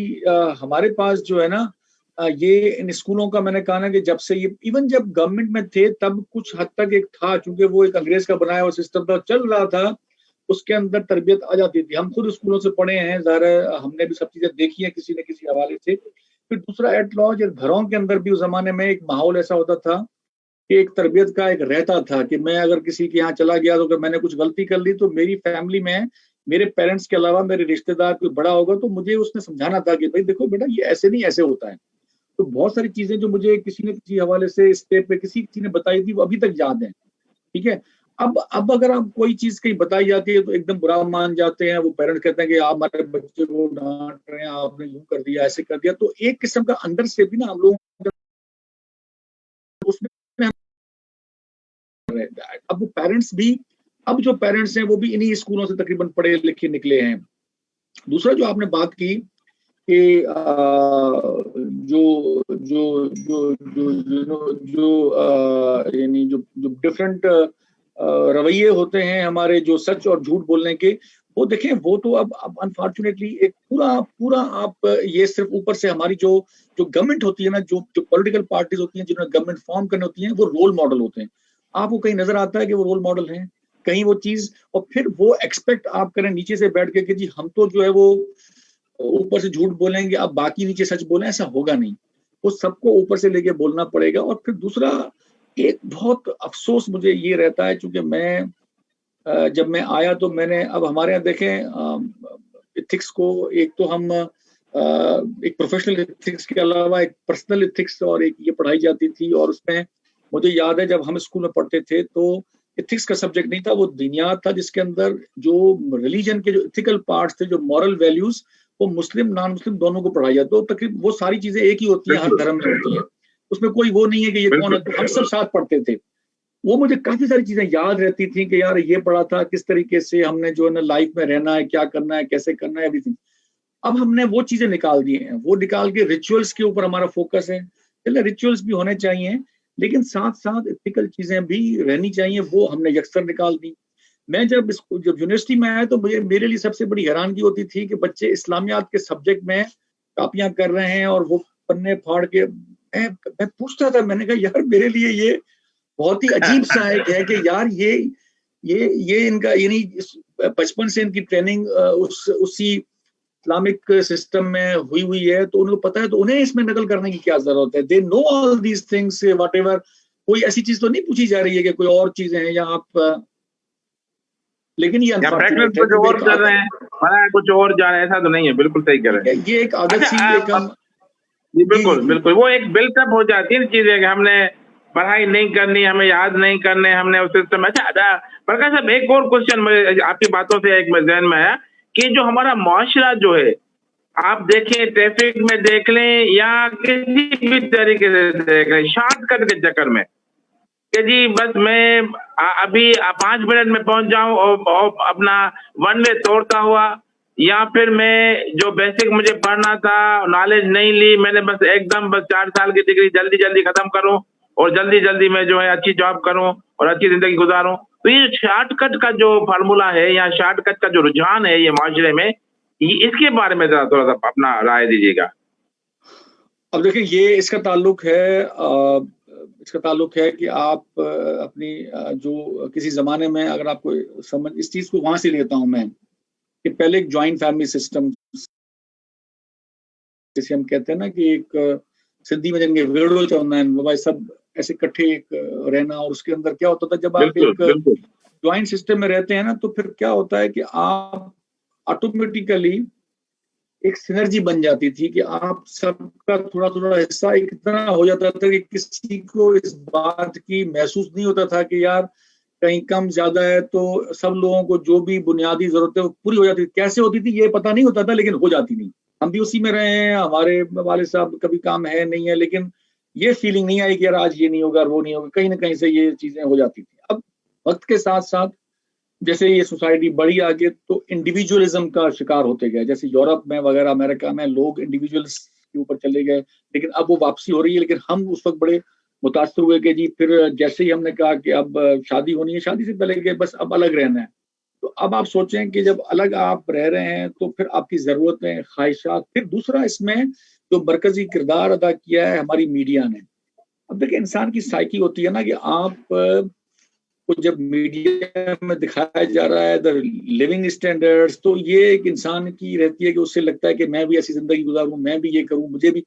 [SPEAKER 2] हमारे पास जो है ना ये इन स्कूलों का, मैंने कहा ना कि जब से ये इवन जब गवर्नमेंट में थे तब कुछ हद तक एक था, क्योंकि वो एक अंग्रेज का बनाया हुआ सिस्टम था, चल रहा था, उसके अंदर तरबियत आ जाती थी। हम खुद स्कूलों से पढ़े हैं, ज़ाहिर हमने भी सब चीजें देखी है किसी न किसी हवाले से। फिर दूसरा एट लॉज घरों के अंदर भी उस जमाने में एक माहौल ऐसा होता था कि एक तरबियत का एक रहता था कि मैं अगर किसी के यहाँ चला गया तो अगर मैंने कुछ गलती कर ली तो मेरी फैमिली में मेरे पेरेंट्स के अलावा मेरे रिश्तेदार कोई बड़ा होगा तो मुझे उसने समझाना था कि भाई देखो बेटा ये ऐसे नहीं ऐसे होता है। तो बहुत सारी चीजें जो मुझे किसी ने किसी हवाले से स्टेप पे किसी ने बताई थी वो अभी तक याद है। ठीक है। अब अगर आप कोई चीज कहीं बताई जाती है तो एकदम बुरा मान जाते हैं, वो पेरेंट्स कहते हैं कि आप हमारे बच्चे को डांट रहे हैं, आपने यूं कर दिया ऐसे कर दिया, तो एक किस्म का अंदर से भी ना हम लोग उसमें अब वो पेरेंट्स भी, अब जो पेरेंट्स हैं वो भी इन्हीं स्कूलों से तकरीबन पढ़े लिखे निकले हैं। दूसरा जो आपने बात की कि जो जो जो जो जो यानी जो जो डिफरेंट रवैये होते हैं हमारे जो सच और झूठ बोलने के, वो देखें वो तो अब अनफॉर्चुनेटली एक पूरा आप ये सिर्फ ऊपर से हमारी जो जो गवर्नमेंट होती है ना, जो जो पॉलिटिकल पार्टीज होती हैं जिन्होंने गवर्नमेंट फॉर्म करनी होती है, वो रोल मॉडल होते हैं। आपको कहीं नजर आता है कि वो रोल मॉडल हैं कहीं वो चीज, और फिर वो एक्सपेक्ट आप करें नीचे से बैठ के कि जी हम तो जो है वो ऊपर से झूठ बोलेंगे अब बाकी नीचे सच बोलें, ऐसा होगा नहीं। वो सबको ऊपर से लेके बोलना पड़ेगा। और फिर दूसरा एक बहुत अफसोस मुझे ये रहता है, चूंकि मैं जब मैं आया तो मैंने, अब हमारे यहाँ देखें इथिक्स को, एक तो हम एक प्रोफेशनल इथिक्स के अलावा एक पर्सनल इथिक्स और एक ये पढ़ाई जाती थी, और उसमें मुझे याद है जब हम स्कूल में पढ़ते थे तो इथिक्स का सब्जेक्ट नहीं था, वो दीनियात था, जिसके अंदर जो रिलीजन के जो इथिकल पार्ट्स थे, जो मॉरल वैल्यूज, वो मुस्लिम नॉन मुस्लिम दोनों को पढ़ाया जाता है। तो तकरीबन वो सारी चीजें एक ही होती हैं, हर धर्म में होती हैं, उसमें कोई वो नहीं है कि ये कौन है, तो हम सब साथ पढ़ते थे। वो मुझे काफी सारी चीजें याद रहती थी कि यार ये पढ़ा था, किस तरीके से हमने जो है ना लाइफ में रहना है, क्या करना है, कैसे करना है, एवरीथिंग। अब हमने वो चीजें निकाल दी हैं, वो निकाल के रिचुअल्स के ऊपर हमारा फोकस है। चलिए रिचुअल्स भी होने चाहिए, लेकिन साथ साथ एथिकल चीजें भी रहनी चाहिए, वो हमने यकसर निकाल दी। मैं जब यूनिवर्सिटी में आया तो मेरे लिए सबसे बड़ी हैरानगी होती थी कि बच्चे इस्लामियात के सब्जेक्ट में कापियां कर रहे हैं और वो पन्ने फाड़ के, मैं पूछता था, मैंने कहा यार मेरे लिए ये बहुत ही अजीब सा है कि यार ये इनका यानी बचपन से इनकी ट्रेनिंग उसी इस्लामिक सिस्टम में हुई है, तो उनको पता है, तो उन्हें इसमें नकल करने की क्या जरूरत है। They know all these things whatever. कोई ऐसी चीज तो नहीं पूछी जा रही है कि कोई और चीजें हैं या आप, लेकिन ये
[SPEAKER 1] अनफॉर्चुनेट कुछ और कर रहे हैं, पढ़ा कुछ और जा रहे हैं, ऐसा तो नहीं है, बिल्कुल सही कर रहे हैं।
[SPEAKER 2] ये एक आदत सी एक हम
[SPEAKER 1] जी बिल्कुल बिल्कुल, वो एक बिल्टअप हो जाती है चीजें कि हमने पढ़ाई नहीं करनी, हमें याद नहीं करने, हमने उस सिस्टम। अच्छा प्रकाश साहब, एक और क्वेश्चन मुझे आपकी बातों से एक जहन में आया कि जो हमारा मुआशरा जो है, आप देखें ट्रैफिक में देख लें या किसी भी तरीके से देख लें, शॉर्टकट के चक्कर में कि जी बस मैं अभी 5 मिनट में पहुंच जाऊं और अपना वन वे तोड़ता हुआ, या फिर मैं जो बेसिक मुझे पढ़ना था, नॉलेज नहीं ली मैंने, बस एकदम बस 4 साल की डिग्री जल्दी जल्दी खत्म करूं और जल्दी जल्दी मैं जो है अच्छी जॉब करूं और अच्छी जिंदगी गुजारूं। तो ये शॉर्टकट का जो फार्मूला है या शॉर्टकट का जो रुझान है ये माशरे में, इसके बारे में जरा थोड़ा सा अपना राय दीजिएगा।
[SPEAKER 2] अब देखिए ये इसका ताल्लुक है कि आप अपनी जो किसी जमाने में, अगर आपको समझ इस चीज को वहां से लेता हूं मैं कि पहले एक ज्वाइंट फैमिली सिस्टम, जिसे हम कहते हैं ना कि एक सिंधी में जिनके वेड़ो चौंदा है, भाई सब ऐसे इकट्ठे एक रहना, और उसके अंदर क्या होता था जब आप एक ज्वाइंट सिस्टम में रहते हैं ना, तो फिर क्या होता है कि आप ऑटोमेटिकली एक सिनर्जी बन जाती थी कि आप सबका थोड़ा थोड़ा हिस्सा इतना हो जाता था कि किसी को इस बात की महसूस नहीं होता था कि यार कहीं कम ज्यादा है, तो सब लोगों को जो भी बुनियादी जरूरत है वो पूरी हो जाती थी। कैसे होती थी ये पता नहीं होता था, लेकिन हो जाती नहीं। हम भी उसी में रहे हैं, हमारे वाले साहब कभी काम है नहीं है, लेकिन ये फीलिंग नहीं आई कि यार आज ये नहीं होगा वो नहीं होगा, कहीं ना कहीं से ये चीजें हो जाती थी। अब वक्त के साथ साथ जैसे ये सोसाइटी बढ़ी आगे तो इंडिविजुअलिज्म का शिकार होते गए, जैसे यूरोप में वगैरह अमेरिका में लोग इंडिविजुअल्स के ऊपर चले गए, लेकिन अब वो वापसी हो रही है। लेकिन हम उस वक्त बड़े मुतासर हुए कि जी फिर जैसे ही हमने कहा कि अब शादी होनी है, शादी से पहले के बस अब अलग रहना है, तो अब आप सोचें कि जब अलग आप रह रहे हैं तो फिर आपकी जरूरतें, ख्वाहिशात, फिर दूसरा इसमें जो मरकजी किरदार अदा किया है हमारी मीडिया ने। अब देखिए इंसान की साइकी होती है ना कि आप को जब मीडिया में दिखाया जा रहा है द लिविंग स्टैंडर्ड्स, तो ये एक इंसान की रहती है कि उससे लगता है कि मैं भी ऐसी जिंदगी गुजारूं, मैं भी ये करूं, मुझे भी।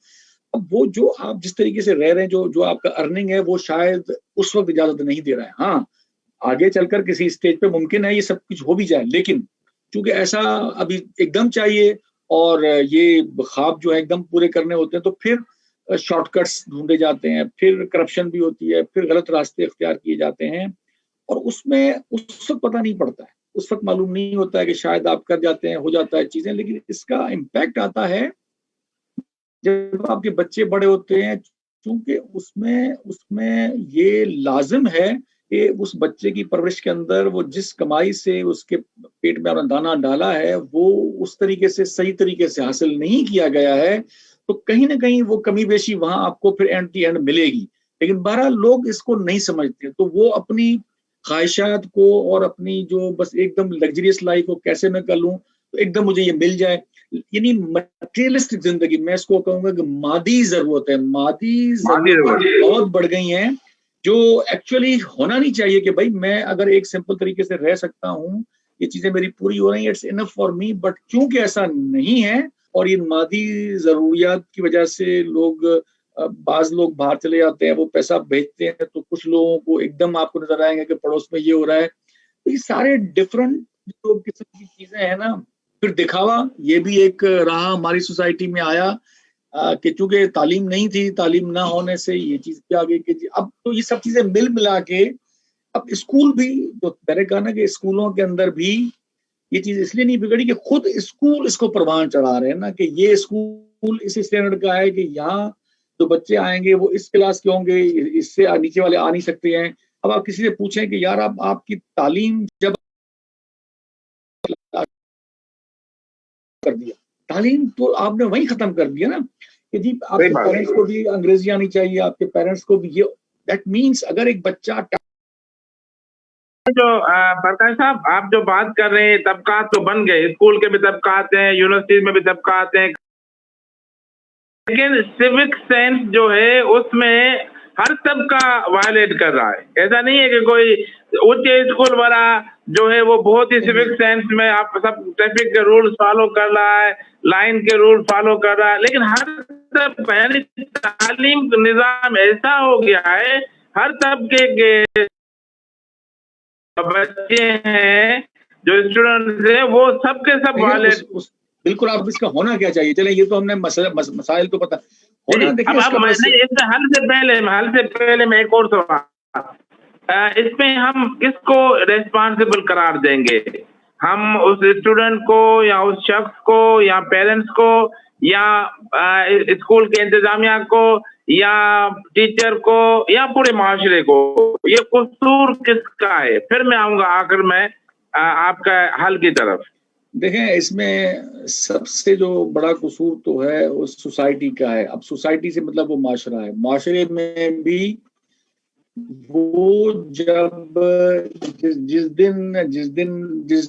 [SPEAKER 2] अब वो जो आप जिस तरीके से रह रहे हैं, जो आपका अर्निंग है, वो शायद उस वक्त इजाजत नहीं दे रहा है। हाँ, आगे चलकर किसी स्टेज पे मुमकिन है ये सब कुछ हो भी जाए, लेकिन चूंकि ऐसा अभी एकदम चाहिए और ये ख्वाब जो है एकदम पूरे करने होते हैं, तो फिर शॉर्टकट्स ढूंढे जाते हैं, फिर करप्शन भी होती है, फिर गलत रास्ते इख्तियार किए जाते हैं, और उसमें उस वक्त पता नहीं पड़ता है, उस वक्त मालूम नहीं होता है कि शायद आप कर जाते हैं, हो जाता है चीजें, लेकिन इसका इम्पैक्ट आता है जब आपके बच्चे बड़े होते हैं, चूंकि उसमें उसमें ये लाजिम है कि उस बच्चे की परवरिश के अंदर वो जिस कमाई से उसके पेट में आपने दाना डाला है, वो उस तरीके से सही तरीके से हासिल नहीं किया गया है, तो कहीं ना कहीं वो कमी बेशी वहां आपको फिर एंड दी एंड मिलेगी। लेकिन बहरहाल लोग इसको नहीं समझते, तो वो अपनी ख्वाहिशात को और अपनी जो बस एकदम लग्जरियस लाइफ को कैसे मैं कर लूँ, तो एकदम मुझे ये मिल जाए, यानी मटेरियलिस्टिक जिंदगी, मैं इसको कहूंगा कि मादी जरूरत है, मादी
[SPEAKER 1] मादी
[SPEAKER 2] जरूरतें
[SPEAKER 1] जरूरत।
[SPEAKER 2] बहुत बढ़ गई हैं, जो एक्चुअली होना नहीं चाहिए कि भाई मैं अगर एक सिंपल तरीके से रह सकता हूँ, ये चीजें मेरी पूरी हो रही है, it's enough for me, but क्योंकि ऐसा नहीं है और ये मादी जरूरियात की वजह से लोग बाज लोग बाहर चले जाते हैं, वो पैसा भेजते हैं, तो कुछ लोगों को एकदम आपको नजर आएंगे कि पड़ोस में ये हो रहा है, तो ये सारे डिफरेंट जो किस्म की चीजें हैं ना, फिर दिखावा ये भी एक रहा हमारी सोसाइटी में आया, कि चूंकि तालीम नहीं थी, तालीम ना होने से ये चीज भी आ गई कि अब तो ये सब चीजें मिल मिला के अब स्कूल भी, जो मैंने कहा ना कि स्कूलों के अंदर भी ये चीज इसलिए नहीं बिगड़ी कि खुद स्कूल इसको परवान चढ़ा रहे हैं ना, कि ये स्कूल इस स्टैंडर्ड का है कि यहाँ जो बच्चे आएंगे वो इस क्लास के होंगे, इससे नीचे वाले आ नहीं सकते हैं। अब आप किसी से पूछें कि यार आप आपकी तालीम जब कर दिया, तालीम तो आपने वहीं खत्म कर दिया ना, कि जी
[SPEAKER 1] सही
[SPEAKER 2] आपके
[SPEAKER 1] बात है।
[SPEAKER 2] पेरेंट्स को भी अंग्रेजी आनी चाहिए, आपके पेरेंट्स को भी ये, दैट मीन्स अगर एक बच्चा
[SPEAKER 1] जो प्रकाश साहब, आप जो बात कर रहे हैं, तबकात तो बन गए, स्कूल के भी तबकात हैं, यूनिवर्सिटीज में भी तबकात हैं, लेकिन सिविक सेंस जो है उसमें हर सबका वायलेट कर रहा है। ऐसा नहीं है कि कोई उच्च स्कूल वाला जो है वो बहुत ही सिविक सेंस में आप सब ट्रैफिक के रूल्स फॉलो कर रहा है, लाइन के रूल फॉलो कर रहा है, लेकिन हर सब यानी तालीम निजाम ऐसा हो गया है, हर तबके के बच्चे हैं जो स्टूडेंट्स हैं वो सबके सब
[SPEAKER 2] भैया
[SPEAKER 1] वायलेट।
[SPEAKER 2] बिल्कुल, आप इसका होना क्या चाहिए, चले ये तो हमने मसाइल तो पता होना, देखिए
[SPEAKER 1] अब
[SPEAKER 2] इसका बस
[SPEAKER 1] नहीं, इससे हल से पहले मैं एक और सवाल, इसमें हम किसको रिस्पॉन्सिबल करार देंगे? हम उस स्टूडेंट को या उस शख्स को या पेरेंट्स को या स्कूल के इंतजामिया को या टीचर को या पूरे माशरे को? ये कसूर किसका है? फिर मैं आऊंगा आखिर में आपका हल की तरफ।
[SPEAKER 2] देखें, इसमें सबसे जो बड़ा कसूर तो है उस सोसाइटी का है। अब सोसाइटी से मतलब वो माशरा है, माशरे में भी वो जब जिस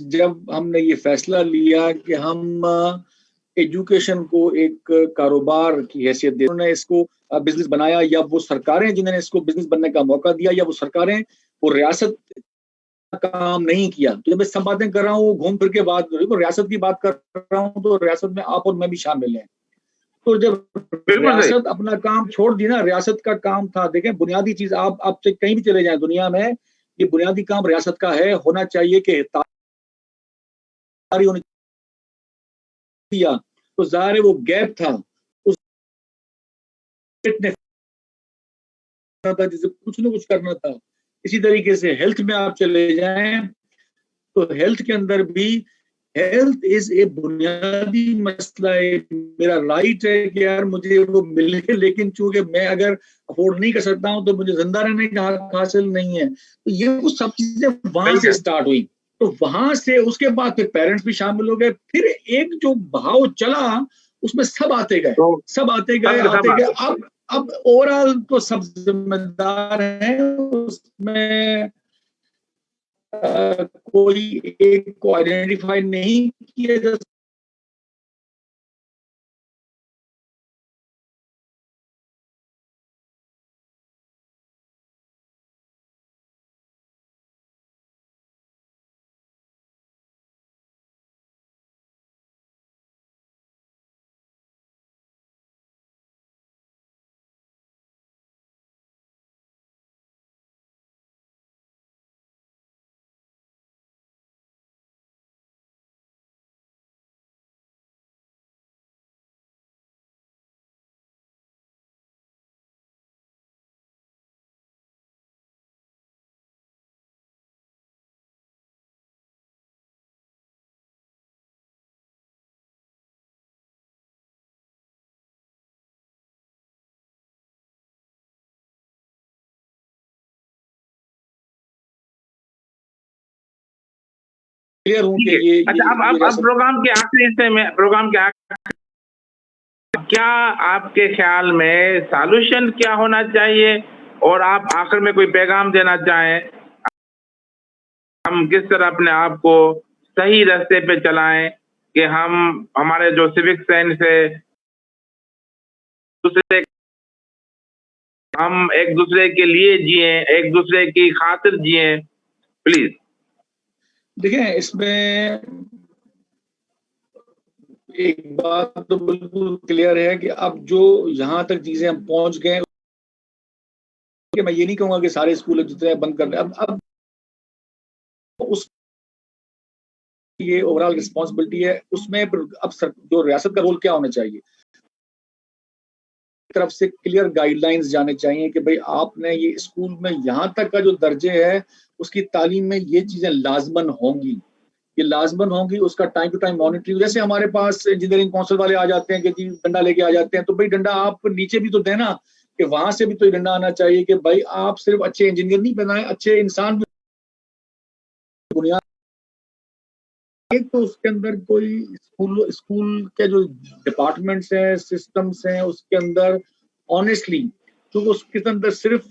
[SPEAKER 2] जब हमने ये फैसला लिया कि हम एजुकेशन को एक कारोबार की हैसियत दे, उन्होंने इसको बिजनेस बनाया, या वो सरकारें जिन्होंने इसको बिजनेस बनने का मौका दिया, या वो सरकारें, वो रियासत काम नहीं किया। तो जब मैं सब बातें कर रहा हूँ घूम फिर के बात तो रियासत की बात कर रहा हूँ, तो रियासत में आप और मैं भी शामिल हैं। तो जब
[SPEAKER 1] बिल्कुल सही।
[SPEAKER 2] रियासत अपना काम छोड़ दी ना, रियासत का काम था, देखें बुनियादी चीज, आप कहीं भी चले जाएं दुनिया में, ये बुनियादी काम रियासत का है, होना चाहिए कि तारी होनी दिया, तो जाहिर है वो गैप था, उस ने था जिसे कुछ ना कुछ करना था। इसी तरीके से हेल्थ में आप चले जाएं, तो हेल्थ के अंदर भी हेल्थ इज ए बुनियादी मसला है, मेरा राइट है कि यार मुझे वो मिले, लेकिन चूंकि मैं अगर अफोर्ड नहीं कर सकता हूं तो मुझे जिंदा रहने का हक हासिल नहीं है। तो ये वो सब चीजें वहां से स्टार्ट हुई, तो वहां से उसके बाद फिर पेरेंट्स भी शामिल हो गए, फिर एक जो बहाव चला उसमें सब आते गए,
[SPEAKER 1] तो
[SPEAKER 2] सब आते गए,
[SPEAKER 1] सब
[SPEAKER 2] आते गए।
[SPEAKER 1] सब
[SPEAKER 2] अब ओवरऑल तो सब जिम्मेदार हैं उसमें, कोई एक को आइडेंटिफाई नहीं किया जा क्लियर हूँ कि
[SPEAKER 1] ठीक है।
[SPEAKER 2] ये
[SPEAKER 1] अच्छा, अब प्रोग्राम के आखिरी हिस्से में, प्रोग्राम के आखिरी, क्या आपके ख्याल में सॉल्यूशन क्या होना चाहिए, और आप आखिर में कोई पैगाम देना चाहें, हम किस तरह अपने आप को सही रास्ते पे चलाएं कि हम हमारे जो सिविक सेंस है, दूसरे, हम एक दूसरे के लिए जिए, एक दूसरे की खातिर जिए, प्लीज।
[SPEAKER 2] देखिए, इसमें एक बात तो बिल्कुल क्लियर है कि अब जो यहाँ तक चीजें हम पहुंच गए, कि मैं ये नहीं कहूंगा कि सारे स्कूल जितने बंद कर रहे, अब उस ये ओवरऑल रिस्पॉन्सिबिलिटी है उसमें। अब जो रियासत का रोल क्या होना चाहिए, तरफ से क्लियर गाइडलाइंस जाने चाहिए कि भाई आपने ये स्कूल में यहाँ तक का जो दर्जे है उसकी तालीम में ये चीजें लाजमन होंगी, ये लाजमन होंगी। उसका टाइम टू टाइम मॉनिटरिंग, जैसे हमारे पास इंजीनियरिंग काउंसिल वाले आ जाते हैं कि जी डंडा लेके आ जाते हैं, तो भाई डंडा आप नीचे भी तो देना, कि वहां से भी तो डंडा आना चाहिए कि भाई आप सिर्फ अच्छे इंजीनियर नहीं बनाए, अच्छे इंसान भी। बुनियाद एक तो उसके अंदर कोई स्कूल के जो डिपार्टमेंट्स हैं, सिस्टम्स हैं, उसके अंदर ऑनेस्टली, क्योंकि उसके अंदर सिर्फ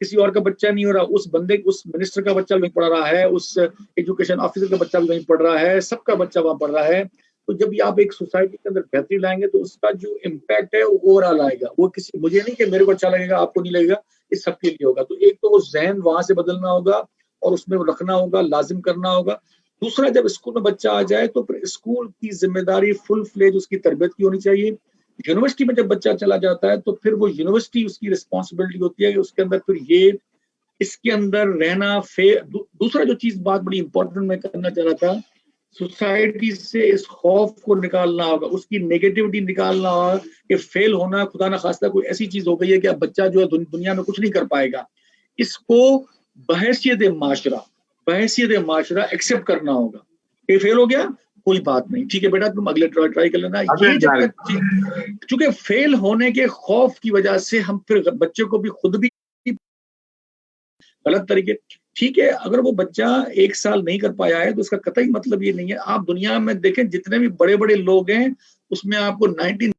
[SPEAKER 2] किसी और का बच्चा नहीं हो रहा, उस बंदे, उस मिनिस्टर का बच्चा भी वहीं पढ़ रहा है, उस एजुकेशन ऑफिसर का बच्चा भी वहीं पढ़ रहा है, सबका बच्चा वहां पढ़ रहा है। तो जब आप एक सोसाइटी के अंदर बेहतरी लाएंगे तो उसका जो इम्पैक्ट है वो ओवरऑल आएगा। वो किसी, मुझे नहीं कि मेरे को अच्छा लगेगा आपको नहीं लगेगा, इस सबके लिए होगा। तो एक तो वो जहन वहां से बदलना होगा और उसमें रखना होगा, लाजिम करना होगा। दूसरा, जब स्कूल में बच्चा आ जाए तो फिर स्कूल की जिम्मेदारी फुल फ्लेज उसकी तरबियत की होनी चाहिए। यूनिवर्सिटी में जब बच्चा चला जाता है तो फिर वो यूनिवर्सिटी उसकी रिस्पॉन्सिबिलिटी होती है कि उसके अंदर फिर ये इसके अंदर रहना दूसरा जो चीज बात बड़ी इंपॉर्टेंट मैं करना चाह रहा था, सोसाइटी से इस खौफ को निकालना होगा, उसकी नेगेटिविटी निकालना होगा कि फेल होना खुदा ना खास्ता कोई ऐसी चीज हो गई है कि अब बच्चा जो है दुनिया में कुछ नहीं कर पाएगा। इसको बहैसियत माशरा एक्सेप्ट करना होगा कि फेल हो गया, कोई बात नहीं, ठीक है बेटा तुम अगले ट्राई कर लेना। ये जब तक, चूंकि फेल होने के खौफ की वजह से हम फिर बच्चे को भी खुद भी गलत तरीके, ठीक है अगर वो बच्चा 1 साल नहीं कर पाया है तो उसका कतई मतलब ये नहीं है। आप दुनिया में देखें जितने भी बड़े बड़े लोग हैं उसमें आपको 19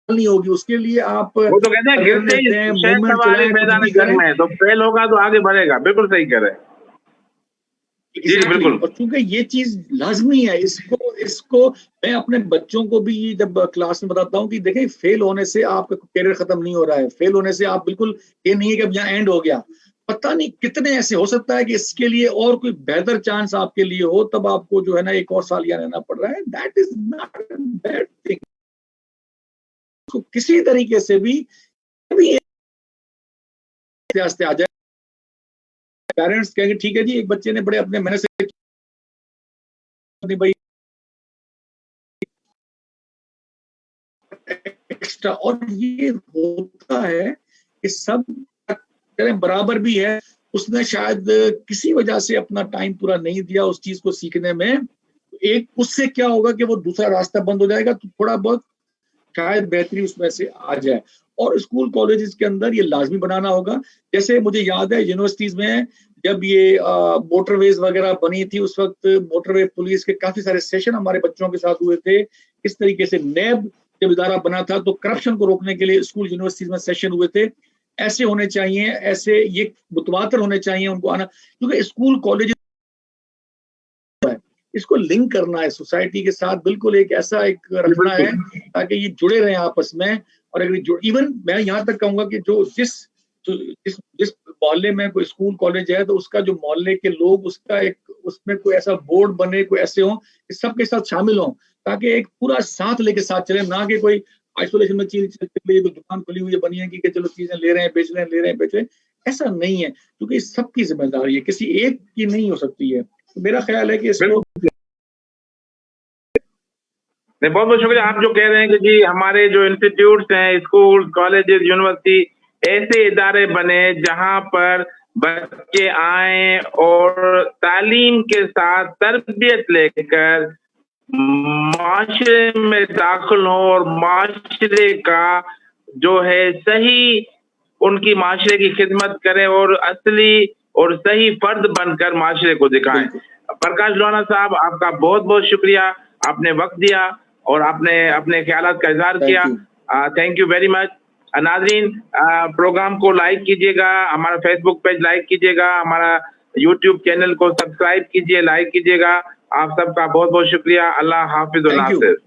[SPEAKER 2] नहीं होगी, उसके लिए आप
[SPEAKER 1] वो तो कहते हैं गिरते ही
[SPEAKER 2] मूवमेंट चलाएं, कुछ
[SPEAKER 1] मैदान
[SPEAKER 2] भी
[SPEAKER 1] जंग
[SPEAKER 2] करें,
[SPEAKER 1] में, तो फेल होगा तो आगे बढ़ेगा। बिल्कुल सही कह रहे हैं। जी बिल्कुल।
[SPEAKER 2] और चूंकि ये चीज लाजमी है, इसको मैं अपने बच्चों को भी जब क्लास में बताता हूँ कि देखें फेल होने से आपका करियर खत्म नहीं हो रहा है, फेल होने से आप बिल्कुल ये नहीं है कि अब यहाँ एंड हो गया। पता नहीं कितने ऐसे हो सकता है कि इसके लिए और कोई बेहतर चांस आपके लिए हो, तब आपको जो है ना 1 और साल यहाँ रहना पड़ रहा है। That is not a bad thing. तो किसी तरीके से भी आस्ते आ जाए, पेरेंट्स कहेंगे ठीक है जी एक बच्चे ने बड़े अपने मेहनत से भाई एक्स्ट्रा, और ये होता है कि सब बराबर भी है, उसने शायद किसी वजह से अपना टाइम पूरा नहीं दिया उस चीज को सीखने में, एक उससे क्या होगा कि वो दूसरा रास्ता बंद हो जाएगा, तो थोड़ा बहुत शायद बेहतरी उसमें से आ जाए। और स्कूल कॉलेजेस के अंदर ये लाजमी बनाना होगा। जैसे मुझे याद है यूनिवर्सिटीज में जब ये मोटरवेज वगैरह बनी थी उस वक्त मोटरवे पुलिस के काफी सारे सेशन हमारे बच्चों के साथ हुए थे। इस तरीके से नैब जब इदारा बना था तो करप्शन को रोकने के लिए स्कूल यूनिवर्सिटीज में सेशन हुए थे। ऐसे होने चाहिए, ऐसे ये मुतवातर होने चाहिए उनको आना, क्योंकि स्कूल कॉलेज इसको लिंक करना है सोसाइटी के साथ, बिल्कुल एक ऐसा एक रखना है ताकि ये जुड़े रहें आपस में। और अगर इवन मैं यहाँ तक कहूंगा कि जो जिस मोहल्ले में कोई स्कूल कॉलेज है तो उसका जो मोहल्ले के लोग उसका एक उसमें कोई ऐसा बोर्ड बने, कोई ऐसे हो कि सबके साथ शामिल हो, ताकि एक पूरा साथ लेके साथ चले, ना कि कोई आइसोलेशन में चीज कोई दुकान खुली हुई बनी है कि चलो चीजें ले रहे हैं बेच रहे हैं, ले रहे हैं बेच रहे हैं, ऐसा नहीं है, क्योंकि सबकी जिम्मेदारी है, किसी एक की नहीं हो सकती है। तो मेरा ख्याल है कि इसको
[SPEAKER 1] बहुत बहुत शुक्रिया। आप जो कह रहे हैं कि जी हमारे जो इंस्टीट्यूट्स हैं, स्कूल कॉलेजेस यूनिवर्सिटी, ऐसे इदारे बने जहां पर बच्चे आए और तालीम के साथ तरबियत लेकर माशरे में दाखिल हो और माशरे का जो है सही उनकी माशरे की खिदमत करें और असली और सही फर्द बनकर माशरे को दिखाएं।
[SPEAKER 2] बिल्कुल।
[SPEAKER 1] प्रकाश लोहाना साहब, आपका बहुत बहुत शुक्रिया, आपने वक्त दिया और आपने अपने ख्यालात का इजहार
[SPEAKER 2] Thank
[SPEAKER 1] किया।
[SPEAKER 2] you.
[SPEAKER 1] Thank you very much. नाजरीन, प्रोग्राम को लाइक कीजिएगा, हमारा फेसबुक पेज लाइक कीजिएगा, हमारा यूट्यूब चैनल को सब्सक्राइब कीजिए, लाइक कीजिएगा। आप सबका बहुत बहुत शुक्रिया। अल्लाह हाफिज और
[SPEAKER 2] Thank you.
[SPEAKER 1] Nasir.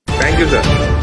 [SPEAKER 1] Thank you sir.